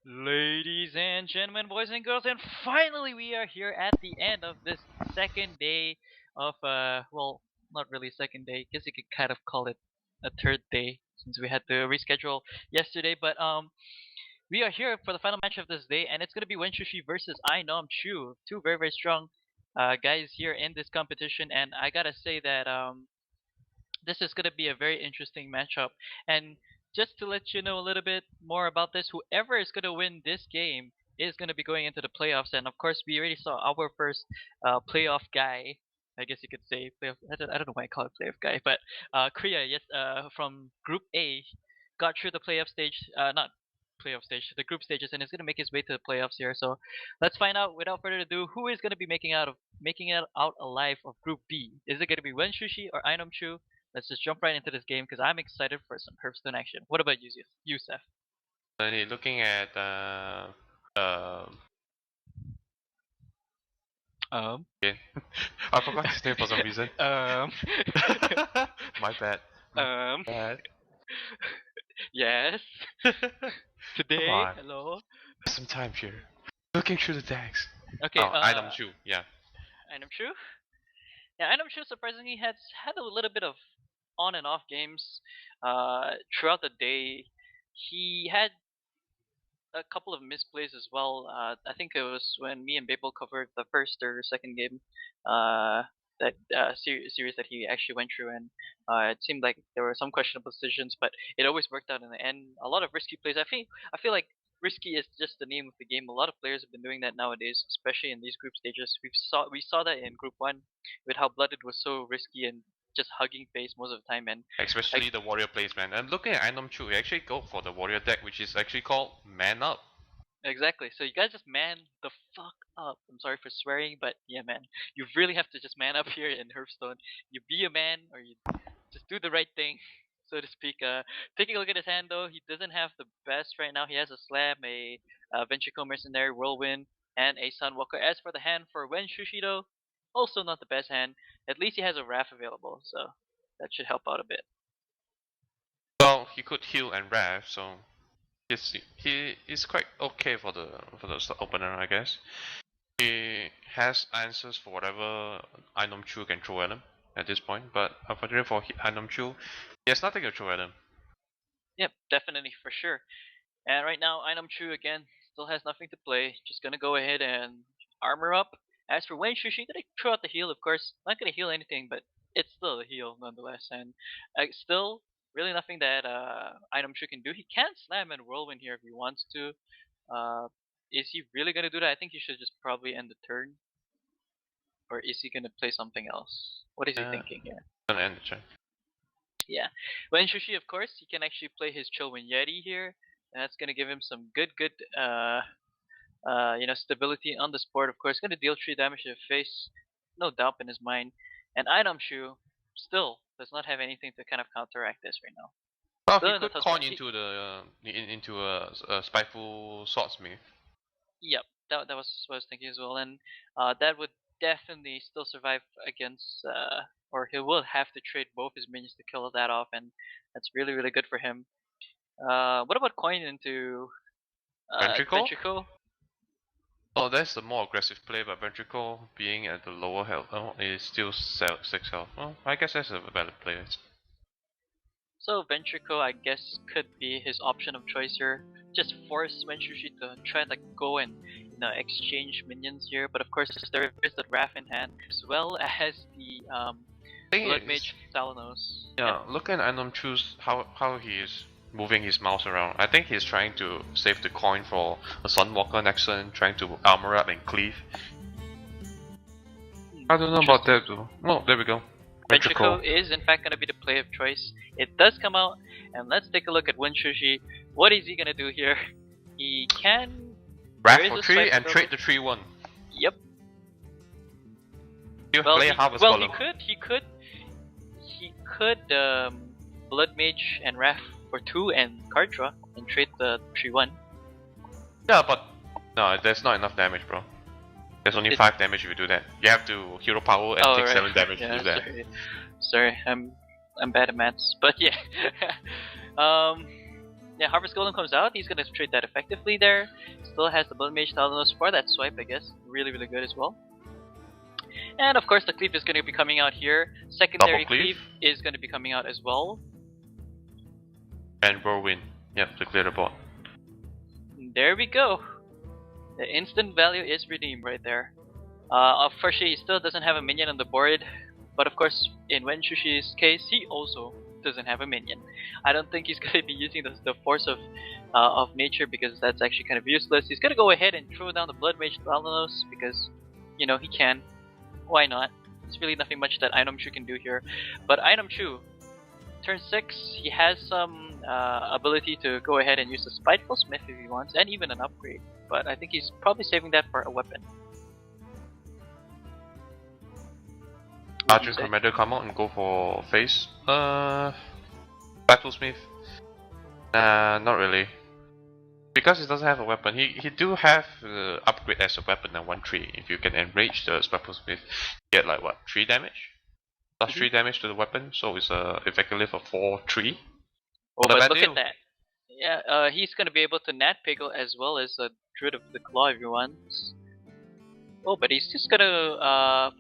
Ladies and gentlemen, boys and girls, and finally we are here at the end of this second day of well, not really second day. Guess you could kind of call it a third day since we had to reschedule yesterday. But we are here for the final match of this day, and it's gonna be Wensushi versus iNomChu, two very strong guys here in this competition. And I gotta say that this is going to be a very interesting matchup. And just to let you know a little bit more about this, whoever is going to win this game is going to be going into the playoffs. And of course, we already saw our first playoff guy. I guess you could say playoff. I don't know why I call it playoff guy, but Korea, yes, from Group A, got through the playoff stage. Not playoff stage, the group stages, and is going to make his way to the playoffs here. So let's find out without further ado who is going to be making it out alive of Group B. Is it going to be Wensushi or iNomChu? Let's just jump right into this game because I'm excited for some Hearthstone action. What about you, Seth? Looking at okay. I forgot his name for some reason. Um, My bad. um, Bad. yes. Today, on. hello. Some time here. Looking through the decks. Okay, iNomChu, yeah. iNomChu? Yeah, iNomChu surprisingly has had a little bit of on and off games throughout the day. He had a couple of misplays as well. I think it was when me and Babel covered the first or second game that series that he actually went through, and it seemed like there were some questionable decisions, but it always worked out in the end. A lot of risky plays. I feel like risky is just the name of the game. A lot of players have been doing that nowadays, especially in these group stages. We saw that in Group One with how Blooded was so risky and just hugging face most of the time, and Especially the warrior plays, man. And looking at iNomChu, we actually go for the warrior deck, which is actually called Man Up. exactly. So you guys just man the fuck up. I'm sorry for swearing, but yeah, man, you really have to just man up here in Hearthstone. You be a man, or you just do the right thing, so to speak. Taking a look at his hand though, he doesn't have the best right now. He has a Slam, a Ventricle Mercenary, Whirlwind, and a Sunwalker. As for the hand for Wensushi though, also not the best hand. At least he has a Wrath available, so that should help out a bit. Well, he could heal and rev, so he is quite okay for the opener, I guess. He has answers for whatever iNomChu can throw at him at this point, but unfortunately for iNomChu, he has nothing to throw at him. Yep, definitely for sure. And right now, iNomChu again still has nothing to play. Just gonna go ahead and armor up. As for Wensushi, gonna throw out the heal, of course. Not gonna heal anything, but it's still a heal nonetheless. And still, really nothing that iNomChu can do. He can slam and whirlwind here if he wants to. Is he really gonna do that? I think he should just probably end the turn. Or is he gonna play something else? What is he thinking here? Gonna end the turn. Yeah. Wensushi, of course, he can actually play his Chillwind Yeti here. And that's gonna give him some good stability on the board. Of course, gonna deal 3 damage to the face, no doubt in his mind. And iNomChu still does not have anything to kind of counteract this right now. Well, Still he in the could tough coin spot. into the into a spiteful swordsmith. Yep, that was what I was thinking as well, and that would definitely still survive against, or he will have to trade both his minions to kill that off, and that's really good for him. What about coin into Ventricle? Ventricle? Oh, that's the more aggressive play, but Ventricle being at the lower health is still 6 health. Well, I guess that's a valid play. So Ventricle, I guess, could be his option of choice here. Just force Wensushi to try to go and exchange minions here. But of course, there is the Wrath in hand as well as the Blood Mage Salanos. Yeah, look at iNomChu's how he is moving his mouse around. I think he's trying to save the coin for a Sunwalker next turn, trying to armor up and cleave. I don't know about that though. Oh, there we go. Ventricle is in fact going to be the play of choice. It does come out, and let's take a look at Wensushi. What is he going to do here? He can Wrath for 3 and trade the 3-1. Yep. You play Harvest Golem. He could Blood Mage and Wrath for 2 and card draw and trade the 3-1. Yeah, but no, there's not enough damage, bro. There's only 5 damage if you do that. You have to hero power and take 7 damage to do that. Sorry, I'm bad at maths, but yeah. Yeah, Harvest Golem comes out. He's gonna trade that effectively there. Still has the Blood Mage Thalanos for that swipe, I guess. Really, really good as well. And of course, the Cleave is gonna be coming out here. Secondary Double cleave. is gonna be coming out as well. And Whirlwind. Yep, to clear the board. There we go. The instant value is redeemed right there. Unfortunately, he still doesn't have a minion on the board, but of course, in Wensushi's case, he also doesn't have a minion. I don't think he's going to be using the force of nature because that's actually kind of useless. He's going to go ahead and throw down the Blood Mage Thalanos because, you know, he can. Why not? There's really nothing much that iNomChu can do here. But iNomChu, turn 6, he has some ability to go ahead and use a Spiteful Smith if he wants, and even an upgrade. But I think he's probably saving that for a weapon. Archer Commander come out and go for face. Spiteful Smith. Not really. Because he doesn't have a weapon, he do have the upgrade as a weapon at 1-3. If you can enrage the Spiteful Smith, you get like what, 3 damage? Plus 3 damage to the weapon, so it's effectively for 4-3. Oh, but look at that. Yeah, he's gonna be able to Nat Piggle as well as Druid of the Claw if he wants. Oh, but he's just gonna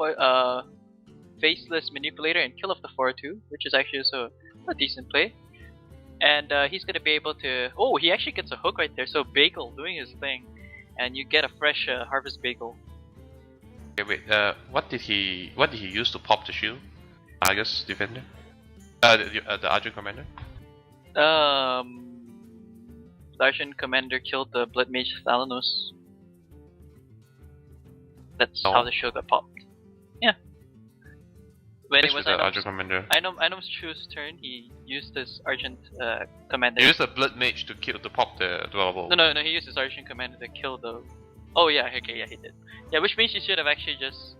Faceless Manipulator and kill off the 4-2, which is actually also a decent play. And he's gonna be able to. Oh, he actually gets a hook right there. So Bagel doing his thing, and you get a fresh Harvest Bagel. Okay, wait. What did he use to pop the shield? Argus Defender. The Argent Commander. Argent Commander killed the Blood Mage Thalanos. That's how the shield got popped. Yeah. When it was iNomChu's turn, he used his Argent Commander. He used the Blood Mage to pop the dwellable. No, he used his Argent Commander to kill the. Oh yeah, okay, yeah, he did. Yeah, which means he should have actually just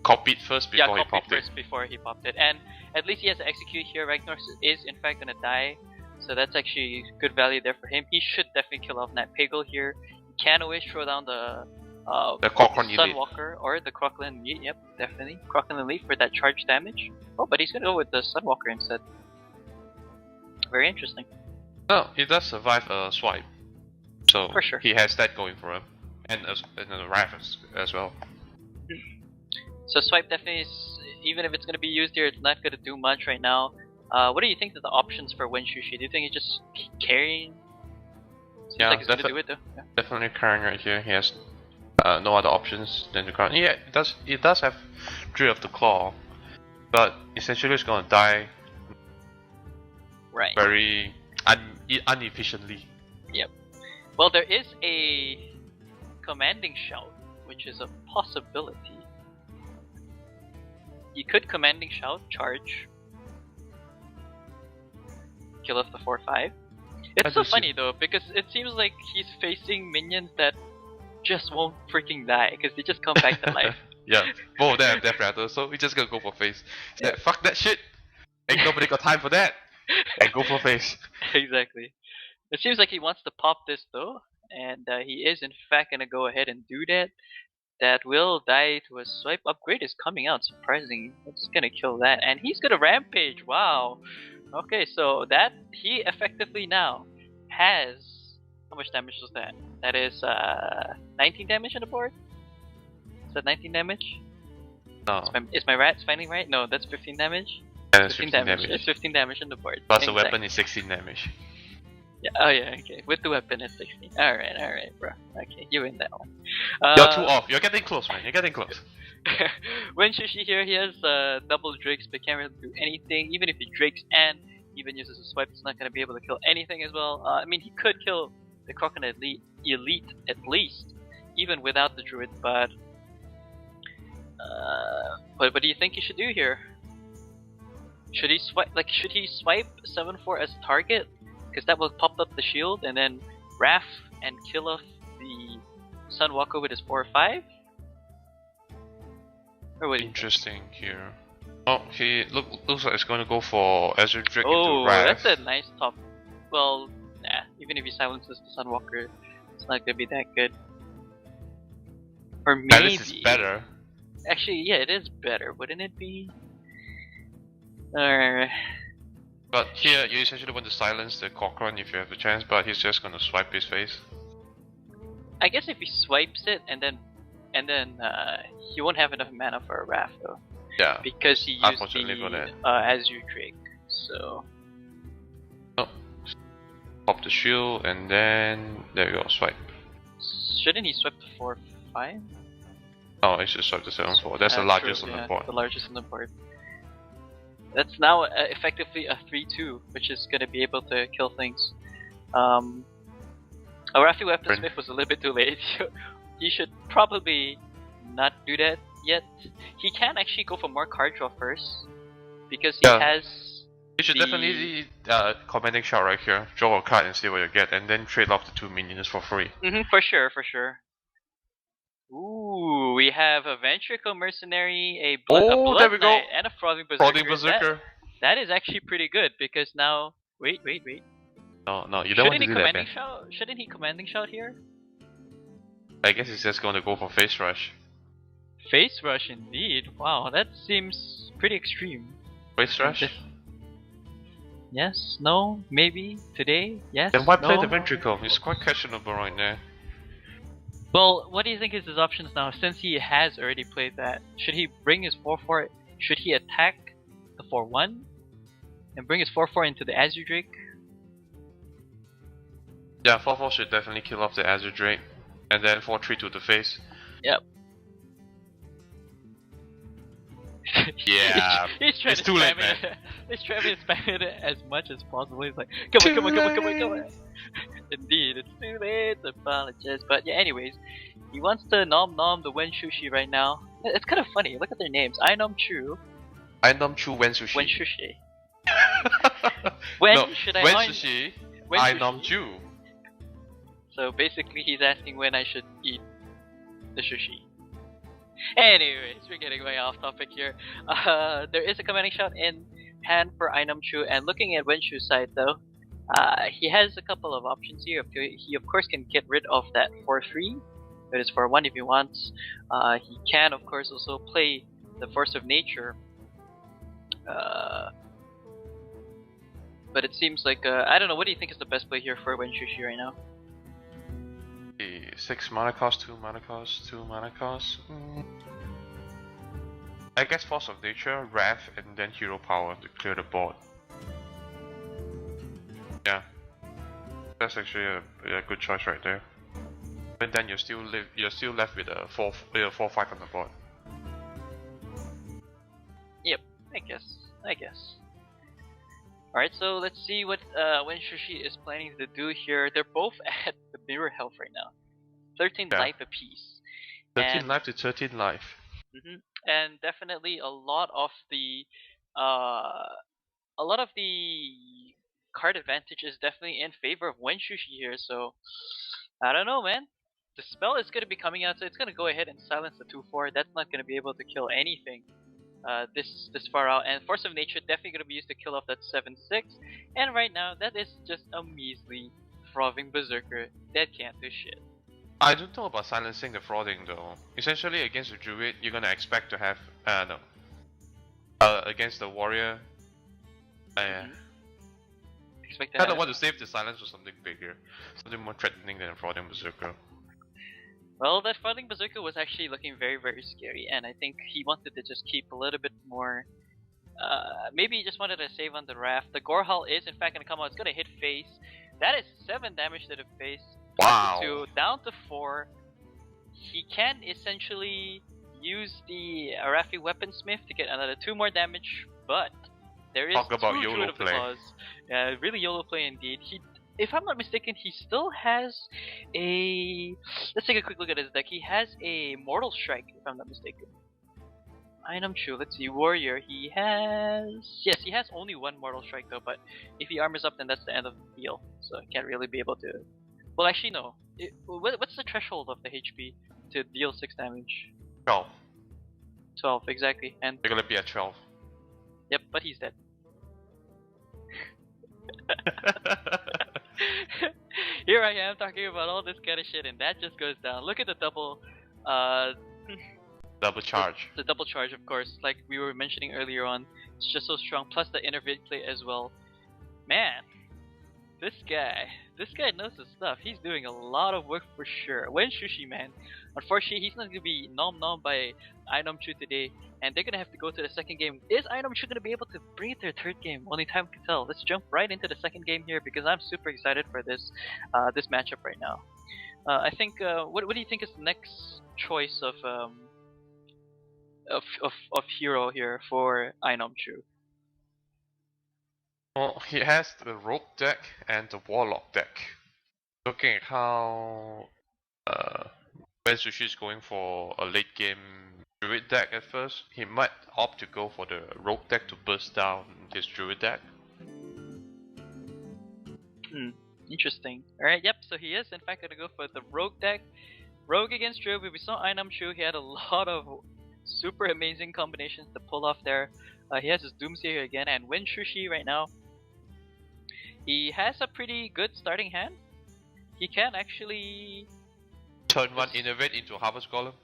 copied first before he popped it. Before he popped it, and at least he has to execute here. Ragnar is in fact gonna die, so that's actually good value there for him. He should definitely kill off Nat Piggle here. He can always throw down the Sunwalker or the Crocodile Elite. Yep, definitely Crocodile Elite for that charge damage. Oh, but he's gonna go with the Sunwalker instead. Very interesting. No, he does survive a swipe, so for sure he has that going for him, and the Wrath as well. So swipe definitely is, even if it's going to be used here, it's not going to do much right now. What do you think of the options for Wensushi? Do you think he's just carrying? Seems like he's going to do it though. Yeah. Definitely carrying right here. He has no other options than to carry. Yeah, it does have Druid of the Claw, but essentially it's going to die. Right. Very inefficiently. Yep. Well, there is a Commanding Shout, which is a possibility. You could Commanding Shout, charge, kill off the 4-5. It's so funny though, because it seems like he's facing minions that just won't freaking die, because they just come back to life. Yeah, both of them have Death Rattle, so we just gonna go for face. Yeah. Fuck that shit! Ain't nobody got time for that! And go for face. Exactly. It seems like he wants to pop this though, and he is in fact gonna go ahead and do that. That will die to a swipe. Upgrade is coming out, surprising. It's gonna kill that, and he's gonna rampage. Wow. Okay, so that he effectively now has, how much damage was that? That is 19 damage on the board. Is that 19 damage? No. Is my rats finding right? No, that's 15 damage. Yeah, that's 15 damage. It's 15 damage on the board. Plus the weapon is 16 damage. Yeah. Oh yeah. Okay. With the weapon, it's 16. All right, bro. Okay, you win that one. You're too off. You're getting close, man. You're getting close. Wensushi here, he has double drakes, but can't really do anything. Even if he drakes and even uses a swipe, it's not gonna be able to kill anything as well. I mean, he could kill the Crocodile Elite at least, even without the Druid. But what do you think he should do here? Should he swipe? Should he swipe 7-4 as target? Because that will pop up the shield and then Wrath and kill off the Sunwalker with his 4-5? Or what do you Interesting think? Here. Oh, he looks like it's going to go for Azure Drake into Wrath. That's a nice top. Well, nah. Even if he silences the Sunwalker, it's not gonna be that good. Or maybe. At least it's better. Actually, yeah, it is better, wouldn't it be? But here, you essentially want to silence the Cochrane if you have the chance, but he's just gonna swipe his face. I guess if he swipes it and then he won't have enough mana for a Wrath though. Yeah. Because he used Unfortunately for the that. Azure Drake. So Oh. Pop the shield and then there you go, swipe. shouldn't he swipe the 4/5? Oh, I should swipe the 7/4. That's the largest true, on the board. The largest on the board. That's now effectively a 3/2, which is gonna be able to kill things. A Rafi Weaponsmith was a little bit too late. He should probably not do that yet. He can actually go for more card draw first because he has. You should definitely commanding shot right here. Draw a card and see what you get, and then trade off the 2 minions for free. For sure, for sure. Ooh, we have a Ventricle Mercenary, a Blood there we go. Knight, and a Frothing Berserker. Frothing Berserker. That is actually pretty good because now. Wait. No, you don't want to do that, man. Shouldn't he commanding shout here? I guess he's just going to go for face rush. Face rush indeed. Wow, that seems pretty extreme. Face rush? Yes, no, maybe, today, yes. Then why play the Ventricle? It's quite questionable right now. Well, what do you think is his options now? Since he has already played that, should he bring his 4/4? Should he attack the 4/1 and bring his 4/4 into the Azure Drake? Yeah, 4/4 should definitely kill off the Azure Drake, and then 4/3 to the face. Yep. Yeah, he's trying it's to too late, man. He's trying to spam it as much as possible. He's like, come on. Indeed, it's too late. Apologize, but yeah. Anyways, he wants to nom the Wensushi right now. It's kind of funny. Look at their names. iNomChu. iNomChu Wensushi. Wensushi. Wensushi. iNomChu. So basically, he's asking when I should eat the sushi. Anyways, we're getting way off topic here. There is a commanding shout in hand for iNomChu, and looking at Wenshu's side though, he has a couple of options here. He of course can get rid of that 4/3, that is 4/1 if he wants. He can of course also play the Force of Nature. But it seems like I don't know. What do you think is the best play here for Wensushi right now? 6 mana cost, 2 mana cost, 2 mana cost. I guess Force of Nature, Wrath, and then Hero Power to clear the board. Yeah, that's actually a good choice right there. And then you're still left with a 4/5 on the board. Yep, I guess. Alright, so let's see what Wensushi is planning to do here. They're both at the mirror health right now. 13 life apiece. 13 life to 13 life. And definitely a lot of the card advantage is definitely in favor of Wensushi here, so I don't know, man. The spell is going to be coming out, so it's going to go ahead and silence the 2/4. That's not going to be able to kill anything this far out, and Force of Nature definitely going to be used to kill off that 7/6, and right now that is just a measly Frothing Berserker that can't do shit. I don't know about silencing the Frothing though. Essentially against the Druid, you're gonna expect to have against the Warrior, expect to kind of want to save the silence for something bigger, something more threatening than a Frothing Berserker. Well, that Frothing Berserker was actually looking very, very scary, and I think he wanted to just keep a little bit more. Maybe he just wanted to save on the Wrath. The Gorehull is in fact going to come out. It's going to hit face. That is 7 damage to the face. Wow. 2 down to 4. He can essentially use the Arafi Weaponsmith to get another 2 more damage, but there is talk about true YOLO of the play. clause. Really YOLO play indeed. If I'm not mistaken, he still has a. Let's take a quick look at his deck. He has a Mortal Strike, if I'm not mistaken. iNomChu, let's see, Warrior. He has only 1 Mortal Strike though. But if he armors up, then that's the end of the deal. So he can't really be able to. Well, actually no. What's the threshold of the HP to deal 6 damage? 12. 12, exactly. And You're gonna be at 12. yep, but he's dead. Here I am talking about all this kind of shit, and that just goes down. Look at the double, double charge. The double charge, of course, like we were mentioning earlier on. It's just so strong. Plus the innervid play as well. Man, this guy knows his stuff. He's doing a lot of work for sure. Wensushi, man. Unfortunately, he's not going to be nom by iNomChu today, and they're going to have to go to the second game. Is iNomChu going to be able to bring it to their third game? Only time can tell. Let's jump right into the second game here because I'm super excited for this this matchup right now. I think what do you think is the next choice of hero here for iNomChu? Well, he has the Rogue deck and the Warlock deck. Looking at how Wensushi is going for a late game Druid deck at first, he might opt to go for the Rogue deck to burst down his Druid deck. Interesting. Alright, yep, so he is in fact going to go for the Rogue deck. Rogue against Druid. We saw iNomChu, he had a lot of super amazing combinations to pull off there. He has his Doomsday here again, and Wensushi right now, he has a pretty good starting hand. He can actually turn one Innervate into a Harvest Golem.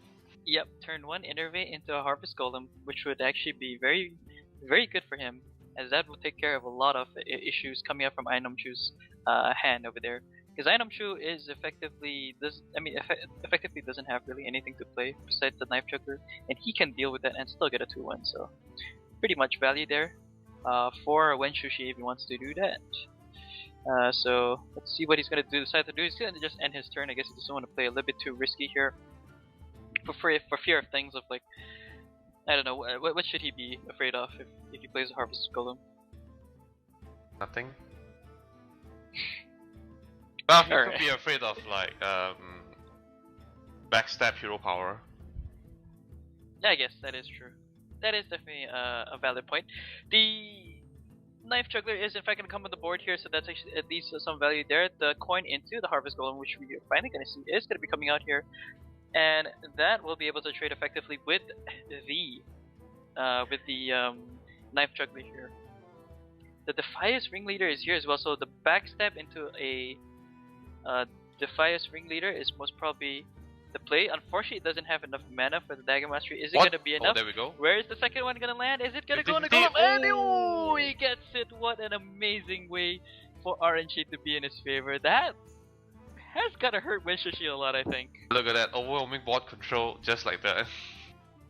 Yep, turn one Innervate into a Harvest Golem, which would actually be very, very good for him, as that will take care of a lot of issues coming up from iNomChu's hand over there. Because iNomChu is effectively effectively doesn't have really anything to play besides the Knife Juggler, and he can deal with that and still get a 2-1. So pretty much value there for Wensushi if he wants to do that. So let's see what he's gonna decide to do. He's gonna just end his turn. I guess he doesn't want to play a little bit too risky here, for fear of things of like, I don't know, what should he be afraid of if he plays a Harvest Golem? Nothing. Well, he Alright. could be afraid of like backstab hero power. Yeah, I guess that is true. That is definitely a valid point. The Knife Juggler is in fact going to come on the board here, so that's actually at least some value there. The coin into the Harvest Golem, which we are finally going to see, is going to be coming out here, and that will be able to trade effectively with the Knife Juggler here. The Defias Ringleader is here as well, so the backstab into a Defias Ringleader is most probably the play. Unfortunately, it doesn't have enough mana for the Dagger Mastery. Is it going to be enough? Oh, there we go. Where is the second one going to land? Is it going to go on the Indeed. Golem? And oh, he gets it. What an amazing way for RNG to be in his favor. That has got to hurt Wensushi a lot, I think. Look at that, overwhelming board control, just like that.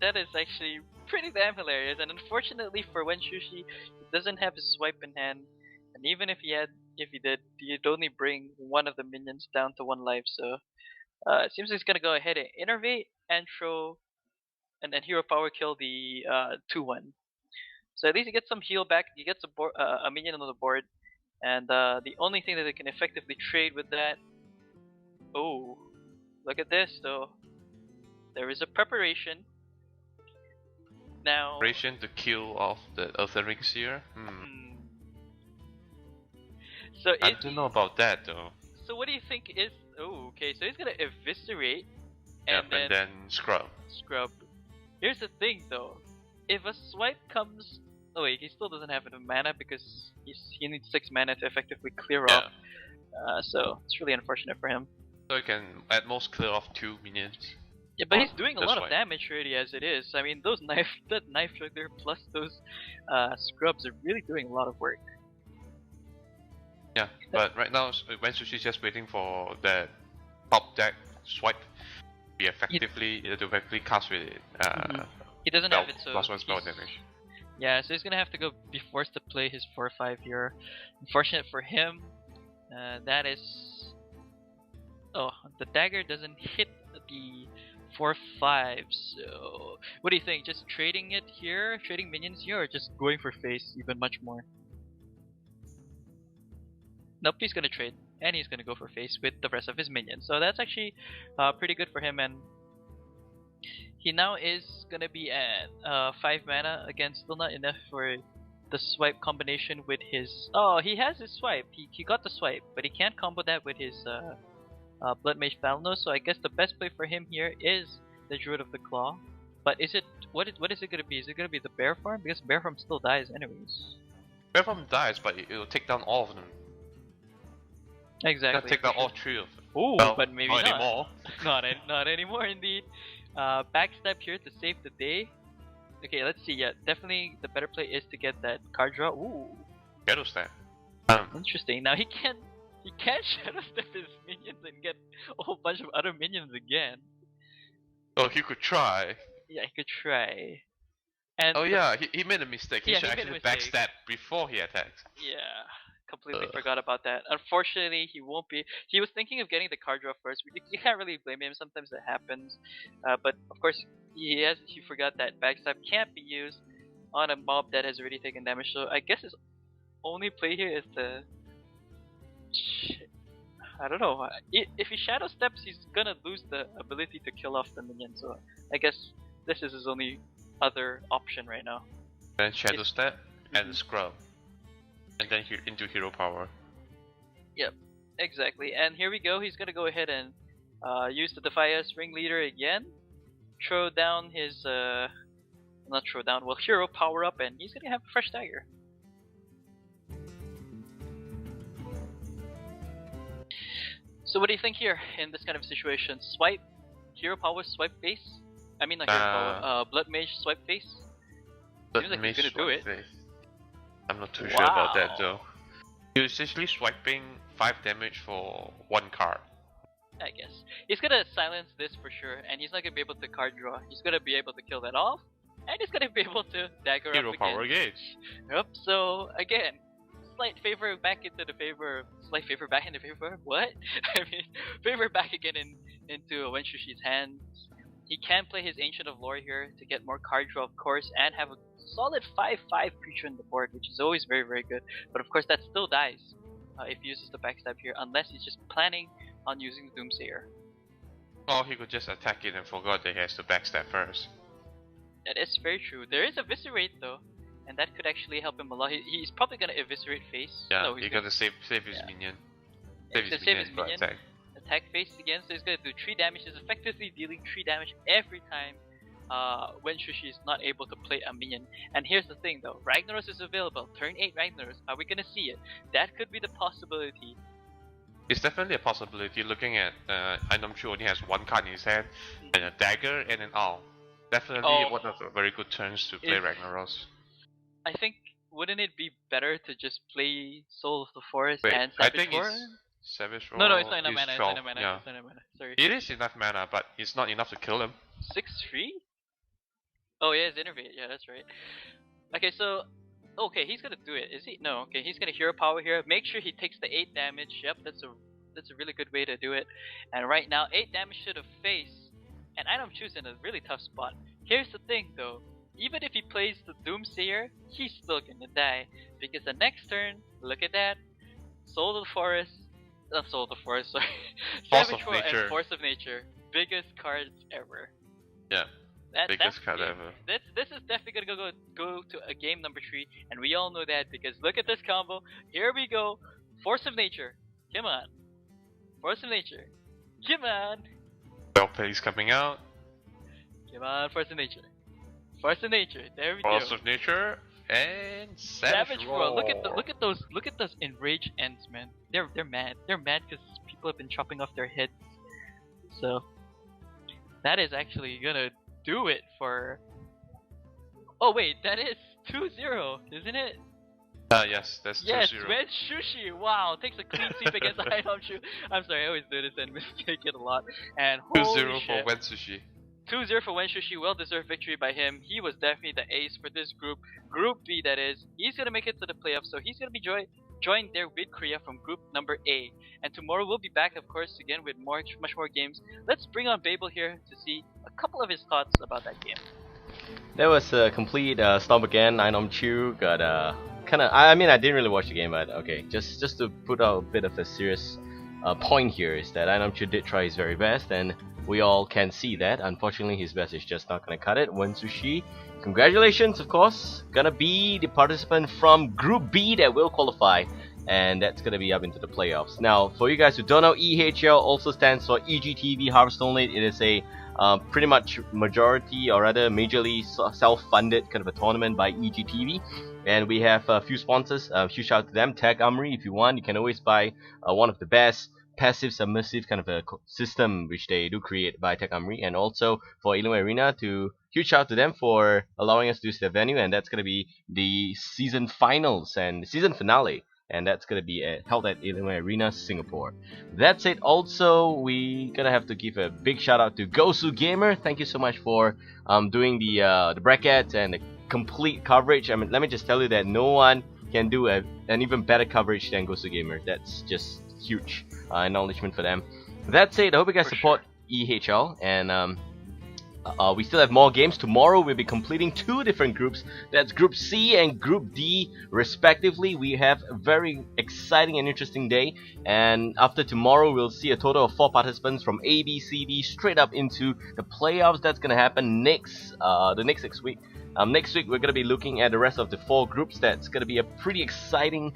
That is actually pretty damn hilarious, and unfortunately for Wensushi, he doesn't have his swipe in hand, and even if he did, he'd only bring one of the minions down to 1 life, so it seems he's gonna go ahead and Innervate and throw, and then Hero Power kill the 2-1. So at least he gets some heal back, he gets a minion on the board, and the only thing that they can effectively trade with that, oh, look at this though, there is a preparation. Now, Preparation to kill off the Earthen Ring Seer? So I don't know about that though. So what do you think is? Oh, okay. So he's gonna eviscerate and then scrub. Scrub. Here's the thing though. If a swipe comes, oh wait, he still doesn't have enough mana because he needs 6 mana to effectively clear off. So it's really unfortunate for him. So he can at most clear off 2 minions. Yeah, but he's doing a lot of damage already as it is. I mean, that Knife Juggler plus those scrubs are really doing a lot of work. Yeah, but right now Wensushi's just waiting for that top deck swipe to be effectively cast with it. He doesn't have it, so +1 spell damage. Yeah, so he's gonna have to be forced to play his 4/5 here. Unfortunate for him, that is. Oh, the dagger doesn't hit the 4/5. So, what do you think? Just trading it here, trading minions here, or just going for face even much more? Nope, he's gonna trade, and he's gonna go for face with the rest of his minions. So that's actually pretty good for him, and he now is gonna be at 5 mana. Again, still not enough for the swipe combination with his. Oh, he has his swipe. He got the swipe, but he can't combo that with his Blood Mage Battlenose. So I guess the best play for him here is the Druid of the Claw. But is it what is it gonna be? Is it gonna be the Bear Form? Because Bear Form still dies anyways. Bear Form dies, but it will take down all of them. Exactly. Take down all 3 of them. Oh, well, but maybe not not. anymore. not anymore indeed. Backstab here to save the day. Okay, let's see. Yeah, definitely the better play is to get that card draw. Ooh. Shadow Stab. Interesting. Now he can't shadow step his minions and get a whole bunch of other minions again. Oh, he could try. Yeah, he could try. And Oh yeah, he made a mistake. He yeah, should he made a actually mistake. backstab before he attacked. Yeah, completely Ugh. forgot about that. Unfortunately, he won't be. He was thinking of getting the card draw first. You can't really blame him. Sometimes that happens. But of course, he forgot that backstab can't be used on a mob that has already taken damage. So I guess his only play here is to. I don't know. If he shadow steps, he's gonna lose the ability to kill off the minion. So I guess this is his only other option right now. Then Shadow It's- Step and Mhm. Scrub. And then into Hero Power. Yep, exactly. And here we go. He's gonna go ahead and use the Defias Ringleader again. Throw down his not throw down. Well, hero power up, and he's gonna have a fresh dagger. So what do you think here in this kind of situation? Swipe, hero power, swipe face. I mean, not hero power. Blood mage, swipe face. Seems like he's gonna do it. I'm not too sure about that Wow. though. You're essentially swiping 5 damage for 1 card. I guess he's gonna silence this for sure, and he's not gonna be able to card draw. He's gonna be able to kill that off, and he's gonna be able to dagger Hero up Power again. gauge. Yep. So again, slight favor back into the favor. Slight favor back into favor. What? I mean, favor back again into Wenshushi's hands. He can play his Ancient of Lore here to get more card draw, of course, and have a solid 5/5 creature on the board, which is always very, very good. But of course, that still dies if he uses the backstab here, unless he's just planning on using the Doomsayer. Or he could just attack it and forgot that he has to backstab first. That is very true. There is Eviscerate though, and that could actually help him a lot. He's probably gonna Eviscerate face. Yeah, so he gotta save his minion. He's gonna save his for minion. attack. Attack face again, so he's gonna do 3 damage. He's effectively dealing 3 damage every time Wensushi is not able to play a minion. And here's the thing though, Ragnaros is available. Turn 8 Ragnaros. Are we gonna see it? That could be the possibility. It's definitely a possibility looking at iNomChu only has 1 card in his hand and a dagger and an owl. Definitely one of the very good turns to play Ragnaros. I think wouldn't it be better to just play Soul of the Forest Wait, and I Savage think Roar? it's Savage Roar. No, it's not enough mana. It's strong. not enough mana. Yeah. It's not enough mana. Sorry. It is enough mana, but it's not enough to kill him. 6/3? Oh yeah, it's Innervate. Yeah, that's right. Okay, so he's gonna do it. Is he? No. Okay, he's gonna hero power here. Make sure he takes the 8 damage. Yep, that's a really good way to do it. And right now, 8 damage to the face, and iNomChu's in a really tough spot. Here's the thing though. Even if he plays the Doomsayer, he's still gonna die because the next turn, look at that, Soul of the Forest, not Soul of the Forest, sorry, Force Savage of Roar Nature. and Force of Nature, biggest cards ever. Yeah. Biggest card Yeah, ever. This is definitely gonna go to a game number 3, and we all know that because look at this combo. Here we go, Force of Nature, come on, Force of Nature, come on, Well plays coming out. come on, Force of Nature, Force of Nature. There we Force go. of Nature and Savage Roar. Roar. Look at those enraged ends, man. They're mad. They're mad because people have been chopping off their heads. So that is actually gonna do it for. Oh wait, that is 2-0, isn't it? Yes, that's 2-0. Yes, Wensushi. Wow, takes a clean sweep against iNomChu. I'm sorry, I always do this and mistake it a lot. And 2-0 shit. for Wensushi. 2-0 for Wensushi, well-deserved victory by him. He was definitely the ace for this group. Group B, that is. He's going to make it to the playoffs, so he's going to be joined there with Korea from group number A. And tomorrow we'll be back, of course, again with much more games. Let's bring on Babel here to see a couple of his thoughts about that game. That was a complete stomp again. iNomChu got kind of. I mean, I didn't really watch the game, but okay. Just to put out a bit of a serious point here is that iNomChu did try his very best, and we all can see that. Unfortunately, his best is just not gonna cut it. Wensushi, congratulations, of course, gonna be the participant from Group B that will qualify, and that's gonna be up into the playoffs. Now, for you guys who don't know, eHL also stands for eGTV Hearthstone League. It is a pretty much majority, or rather majorly self-funded kind of a tournament by eGTV, and we have a few sponsors. Huge shout out to them. Tag Amri, if you want, you can always buy one of the best passive submissive kind of a system which they do create by Tech Amri, and also for Illinois Arena, to huge shout out to them for allowing us to use their venue, and that's going to be the season finals and season finale and that's gonna be held at Illinois Arena, Singapore. That's it. Also, we gonna have to give a big shout out to Gosu Gamer. Thank you so much for doing the brackets and the complete coverage. I mean, let me just tell you that no one can do an even better coverage than Gosu Gamer. That's just huge acknowledgement for them. That's it. I hope you guys support eHL, and we still have more games. Tomorrow we'll be completing 2 different groups. That's Group C and Group D respectively. We have a very exciting and interesting day, and after tomorrow we'll see a total of 4 participants from A, B, C, D straight up into the playoffs. That's gonna happen next week. Next week we're gonna be looking at the rest of the 4 groups. That's gonna be a pretty exciting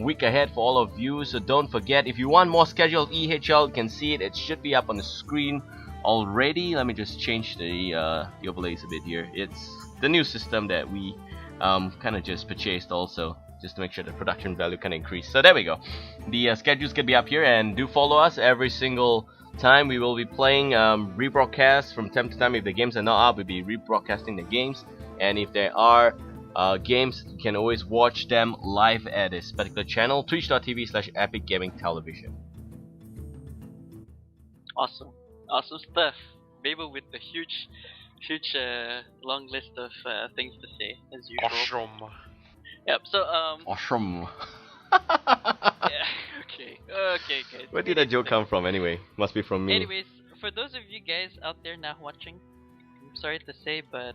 week ahead for all of you. So don't forget, if you want more schedule of eHL, you can see it. It should be up on the screen already. Let me just change the overlays a bit here. It's the new system that we kind of just purchased also, just to make sure the production value can increase. So there we go. The schedules can be up here, and do follow us every single time. We will be playing rebroadcasts from time to time. If the games are not up, we'll be rebroadcasting the games, and if there are games, you can always watch them live at this particular channel, twitch.tv/EpicGamingTelevision. Awesome stuff. Babel with the huge long list of things to say as usual. Awesome. Yep. So Awesome. yeah. Okay, guys. Where did that joke come from anyway? Must be from me. Anyways, for those of you guys out there now watching, I'm sorry to say, but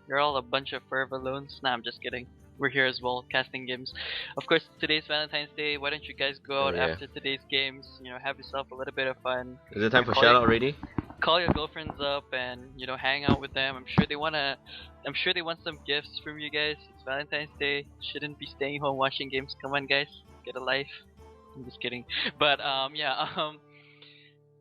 you're all a bunch of forever loans. Nah, I'm just kidding. We're here as well, casting games. Of course, today's Valentine's Day. Why don't you guys go out after today's games? You know, have yourself a little bit of fun. Is it time for shout out already? Call your girlfriends up and hang out with them. I'm sure they want some gifts from you guys. It's Valentine's Day. Shouldn't be staying home watching games. Come on, guys, get a life. I'm just kidding. But